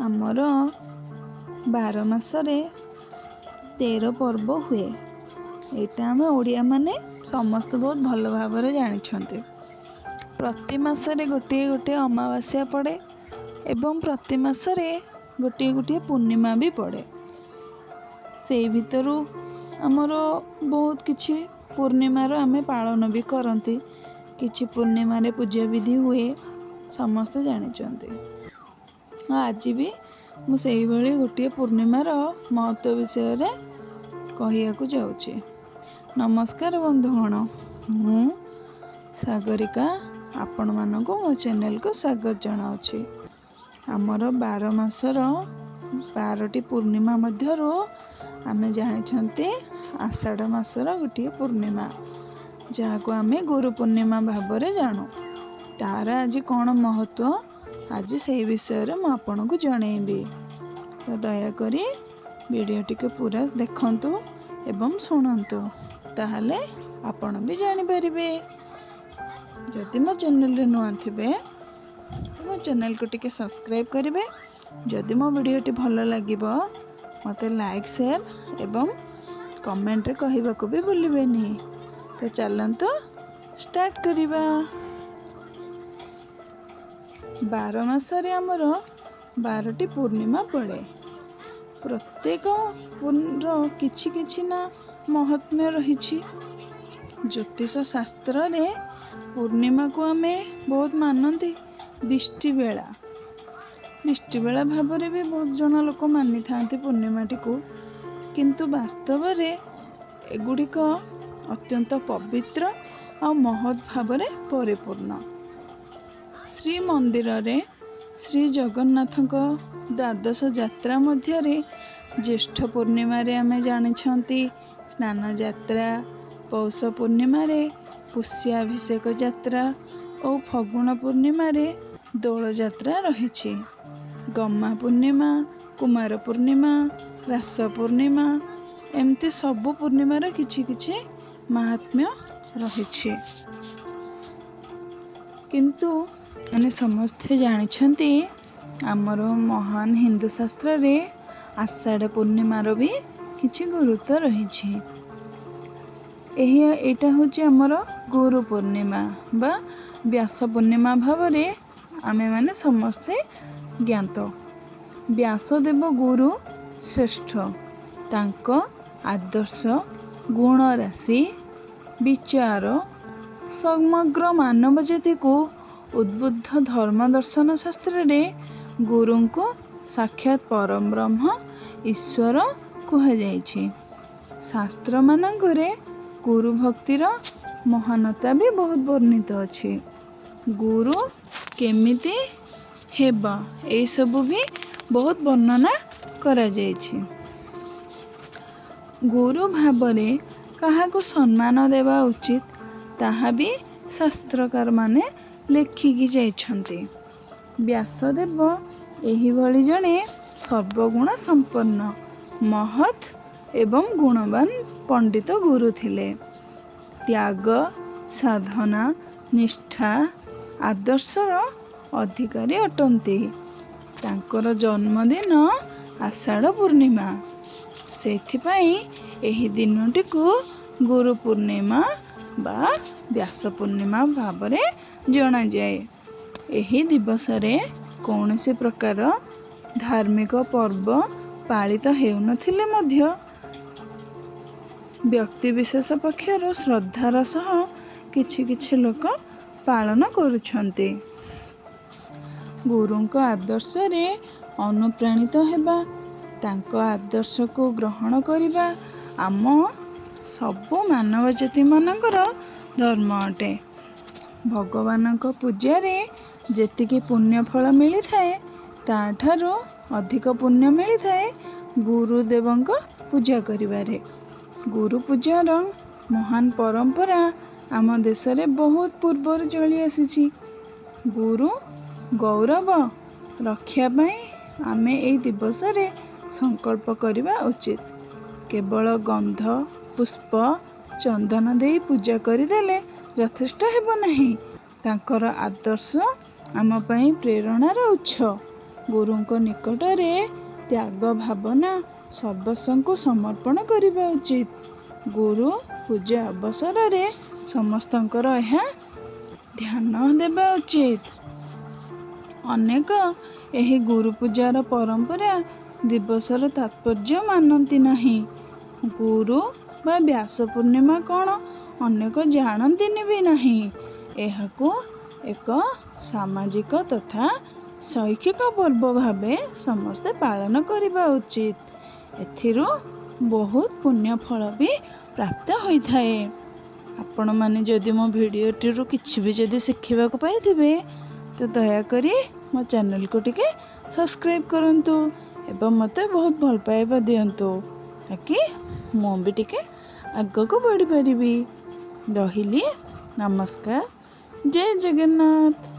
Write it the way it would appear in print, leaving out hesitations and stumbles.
ଆମର 12 ମାସରେ 13 ପର୍ବ ହୁଏ। ଏଇଟା ଆମେ ଓଡ଼ିଆ ମାନେ ସମସ୍ତେ ବହୁତ ଭଲ ଭାବରେ ଜାଣିଛନ୍ତି। ପ୍ରତି ମାସରେ ଗୋଟିଏ ଗୋଟିଏ ଅମାବାସ୍ୟା ପଡ଼େ ଏବଂ ପ୍ରତି ମାସରେ ଗୋଟିଏ ଗୋଟିଏ ପୂର୍ଣ୍ଣିମା ବି ପଡ଼େ। ସେଇ ଭିତରୁ ଆମର ବହୁତ କିଛି ପୂର୍ଣ୍ଣିମାର ଆମେ ପାଳନ ବି କରନ୍ତି। କିଛି ପୂର୍ଣ୍ଣିମାରେ ପୂଜା ବିଧି ହୁଏ, ସମସ୍ତେ ଜାଣିଛନ୍ତି। ଆଜି ବି ମୁଁ ସେଇଭଳି ଗୋଟିଏ ପୂର୍ଣ୍ଣିମାର ମହତ୍ତ୍ୱ ବିଷୟରେ କହିବାକୁ ଯାଉଛି। ନମସ୍କାର ବନ୍ଧୁଗଣ, ମୁଁ ସାଗରିକା ଆପଣମାନଙ୍କୁ ମୋ ଚ୍ୟାନେଲକୁ ସ୍ୱାଗତ ଜଣାଉଛି। ଆମର 12 ମାସର 12ଟି ପୂର୍ଣ୍ଣିମା ମଧ୍ୟରୁ ଆମେ ଜାଣିଛନ୍ତି ଆଷାଢ଼ ମାସର ଗୋଟିଏ ପୂର୍ଣ୍ଣିମା, ଯାହାକୁ ଆମେ ଗୁରୁ ପୂର୍ଣ୍ଣିମା ଭାବରେ ଜାଣୁ। ତାର ଆଜି କ'ଣ ମହତ୍ତ୍ୱ, ଆଜି ସେଇ ବିଷୟରେ ମୁଁ ଆପଣଙ୍କୁ ଜଣେଇବି। ତ ଦୟାକରି ଭିଡ଼ିଓଟିକୁ ପୁରା ଦେଖନ୍ତୁ ଏବଂ ଶୁଣନ୍ତୁ, ତାହେଲେ ଆପଣ ବି ଜାଣିପାରିବେ। ଯଦି ମୋ ଚ୍ୟାନେଲରେ ନୂଆ ଥିବେ ମୋ ଚ୍ୟାନେଲକୁ ଟିକେ ସବସ୍କ୍ରାଇବ୍ କରିବେ। ଯଦି ମୋ ଭିଡ଼ିଓଟି ଭଲ ଲାଗିବ ମୋତେ ଲାଇକ୍, ସେୟାର ଏବଂ କମେଣ୍ଟରେ କହିବାକୁ ବି ଭୁଲିବେନି। ତ ଚାଲନ୍ତୁ ଷ୍ଟାର୍ଟ କରିବା। 12 ମାସରେ ଆମର 12ଟି ପୂର୍ଣ୍ଣିମା ପଡ଼େ। ପ୍ରତ୍ୟେକ ର କିଛି କିଛି ନା ମହାତ୍ମ୍ୟ ରହିଛି। ଜ୍ୟୋତିଷ ଶାସ୍ତ୍ରରେ ପୂର୍ଣ୍ଣିମାକୁ ଆମେ ବହୁତ ମାନନ୍ତି। ବୃଷ୍ଟି ବେଳା ଭାବରେ ବି ବହୁତ ଜଣ ଲୋକ ମାନିଥାନ୍ତି ପୂର୍ଣ୍ଣିମାଟିକୁ, କିନ୍ତୁ ବାସ୍ତବରେ ଏଗୁଡ଼ିକ ଅତ୍ୟନ୍ତ ପବିତ୍ର ଆଉ ମହତ୍ ଭାବରେ ପରିପୂର୍ଣ୍ଣ। ଶ୍ରୀମନ୍ଦିରରେ ଶ୍ରୀ ଜଗନ୍ନାଥଙ୍କ ଦ୍ୱାଦଶ ଯାତ୍ରା ମଧ୍ୟରେ ଜ୍ୟେଷ୍ଠ ପୂର୍ଣ୍ଣିମାରେ ଆମେ ଜାଣିଛନ୍ତି ସ୍ନାନ ଯାତ୍ରା, ପୌଷ ପୂର୍ଣ୍ଣିମାରେ ପୁଷ୍ୟାଭିଷେକ ଯାତ୍ରା ଓ ଫଗୁଣ ପୂର୍ଣ୍ଣିମାରେ ଦୋଳ ଯାତ୍ରା ରହିଛି। ଗମା ପୂର୍ଣ୍ଣିମା, କୁମାର ପୂର୍ଣ୍ଣିମା, ରାସ ପୂର୍ଣ୍ଣିମା, ଏମିତି ସବୁ ପୂର୍ଣ୍ଣିମାର କିଛି କିଛି ମାହାତ୍ମ୍ୟ ରହିଛି। କିନ୍ତୁ ଆମେ ସମସ୍ତେ ଜାଣିଛନ୍ତି ଆମର ମହାନ ହିନ୍ଦୁ ଶାସ୍ତ୍ରରେ ଆଷାଢ଼ ପୂର୍ଣ୍ଣିମାର ବି କିଛି ଗୁରୁତ୍ୱ ରହିଛି। ଏଇଟା ହେଉଛି ଆମର ଗୁରୁ ପୂର୍ଣ୍ଣିମା ବା ବ୍ୟାସ ପୂର୍ଣ୍ଣିମା ଭାବରେ ଆମେମାନେ ସମସ୍ତେ ଜ୍ଞାତ। ବ୍ୟାସଦେବ ଗୁରୁ ଶ୍ରେଷ୍ଠ। ତାଙ୍କ ଆଦର୍ଶ, ଗୁଣରାଶି, ବିଚାର ସମଗ୍ର ମାନବ ଜାତିକୁ ଉଦ୍ବୁଦ୍ଧ। ଧର୍ମ ଦର୍ଶନ ଶାସ୍ତ୍ରରେ ଗୁରୁଙ୍କୁ ସାକ୍ଷାତ ପରବ୍ରହ୍ମ ଈଶ୍ୱର କୁହାଯାଇଛି। ଶାସ୍ତ୍ରମାନଙ୍କରେ ଗୁରୁ ଭକ୍ତିର ମହାନତା ବି ବହୁତ ବର୍ଣ୍ଣିତ ଅଛି। ଗୁରୁ କେମିତି ହେବା, ଏଇସବୁ ବି ବହୁତ ବର୍ଣ୍ଣନା କରାଯାଇଛି। ଗୁରୁ ଭାବରେ କାହାକୁ ସମ୍ମାନ ଦେବା ଉଚିତ, ତାହା ବି ଶାସ୍ତ୍ରକାରମାନେ ଲେଖିକି ଯାଇଛନ୍ତି। ବ୍ୟାସଦେବ ଏହିଭଳି ଜଣେ ସର୍ବଗୁଣ ସମ୍ପନ୍ନ, ମହତ୍ ଏବଂ ଗୁଣବାନ ପଣ୍ଡିତ ଗୁରୁ ଥିଲେ। ତ୍ୟାଗ, ସାଧନା, ନିଷ୍ଠା, ଆଦର୍ଶର ଅଧିକାରୀ ଅଟନ୍ତି। ତାଙ୍କର ଜନ୍ମଦିନ ଆଷାଢ଼ ପୂର୍ଣ୍ଣିମା। ସେଥିପାଇଁ ଏହି ଦିନଟିକୁ ଗୁରୁ ପୂର୍ଣ୍ଣିମା ବା ବ୍ୟାସ ପୂର୍ଣ୍ଣିମା ଭାବରେ ଜଣାଯାଏ। ଏହି ଦିବସରେ କୌଣସି ପ୍ରକାର ଧାର୍ମିକ ପର୍ବ ପାଳିତ ହେଉନଥିଲେ ମଧ୍ୟ ବ୍ୟକ୍ତିବିଶେଷ ପକ୍ଷରୁ ଶ୍ରଦ୍ଧାର ସହ କିଛି କିଛି ଲୋକ ପାଳନ କରୁଛନ୍ତି। ଗୁରୁଙ୍କ ଆଦର୍ଶରେ ଅନୁପ୍ରାଣିତ ହେବା, ତାଙ୍କ ଆଦର୍ଶକୁ ଗ୍ରହଣ କରିବା ଆମ ସବୁ ମାନବ ଜାତିମାନଙ୍କର ଧର୍ମ ଅଟେ। ଭଗବାନଙ୍କ ପୂଜାରେ ଯେତିକି ପୁଣ୍ୟ ଫଳ ମିଳିଥାଏ, ତାଠାରୁ ଅଧିକ ପୁଣ୍ୟ ମିଳିଥାଏ ଗୁରୁଦେବଙ୍କ ପୂଜା କରିବାରେ। ଗୁରୁ ପୂଜାର ମହାନ ପରମ୍ପରା ଆମ ଦେଶରେ ବହୁତ ପୂର୍ବରୁ ଚଳି ଆସିଛି। ଗୁରୁ ଗୌରବ ରକ୍ଷା ପାଇଁ ଆମେ ଏହି ଦିବସରେ ସଂକଳ୍ପ କରିବା ଉଚିତ। କେବଳ ଗନ୍ଧ, ପୁଷ୍ପ, ଚନ୍ଦନ ଦେଇ ପୂଜା କରିଦେଲେ ଯଥେଷ୍ଟ ହେବ ନାହିଁ। ତାଙ୍କର ଆଦର୍ଶ ଆମ ପାଇଁ ପ୍ରେରଣାର ଉତ୍ସ। ଗୁରୁଙ୍କ ନିକଟରେ ତ୍ୟାଗ ଭାବନା ସର୍ବସ୍ୱଙ୍କୁ ସମର୍ପଣ କରିବା ଉଚିତ। ଗୁରୁ ପୂଜା ଅବସରରେ ସମସ୍ତଙ୍କର ଏହା ଧ୍ୟାନ ଦେବା ଉଚିତ। ଅନେକ ଏହି ଗୁରୁ ପୂଜାର ପରମ୍ପରା ଦିବସର ତାତ୍ପର୍ଯ୍ୟ ମାନନ୍ତି ନାହିଁ। ଗୁରୁ ବା ବ୍ୟାସ ପୂର୍ଣ୍ଣିମା କ'ଣ ଅନେକ ଜାଣନ୍ତିନି ବି ନାହିଁ। ଏହାକୁ ଏକ ସାମାଜିକ ତଥା ଶୈକ୍ଷିକ ପର୍ବ ଭାବେ ସମସ୍ତେ ପାଳନ କରିବା ଉଚିତ। ଏଥିରୁ ବହୁତ ପୁଣ୍ୟ ଫଳ ବି ପ୍ରାପ୍ତ ହୋଇଥାଏ। ଆପଣମାନେ ଯଦି ମୋ ଭିଡ଼ିଓଟିରୁ କିଛି ବି ଯଦି ଶିଖିବାକୁ ପାଇଥିବେ ତ ଦୟାକରି ମୋ ଚ୍ୟାନେଲକୁ ଟିକେ ସବସ୍କ୍ରାଇବ୍ କରନ୍ତୁ ଏବଂ ମୋତେ ବହୁତ ଭଲ ପାଇବା ଦିଅନ୍ତୁ, ତାକି ମୁଁ ବି ଟିକେ ଆଗକୁ ବଢ଼ିପାରିବି। ରହିଲି, ନମସ୍କାର, ଜୟ ଜଗନ୍ନାଥ।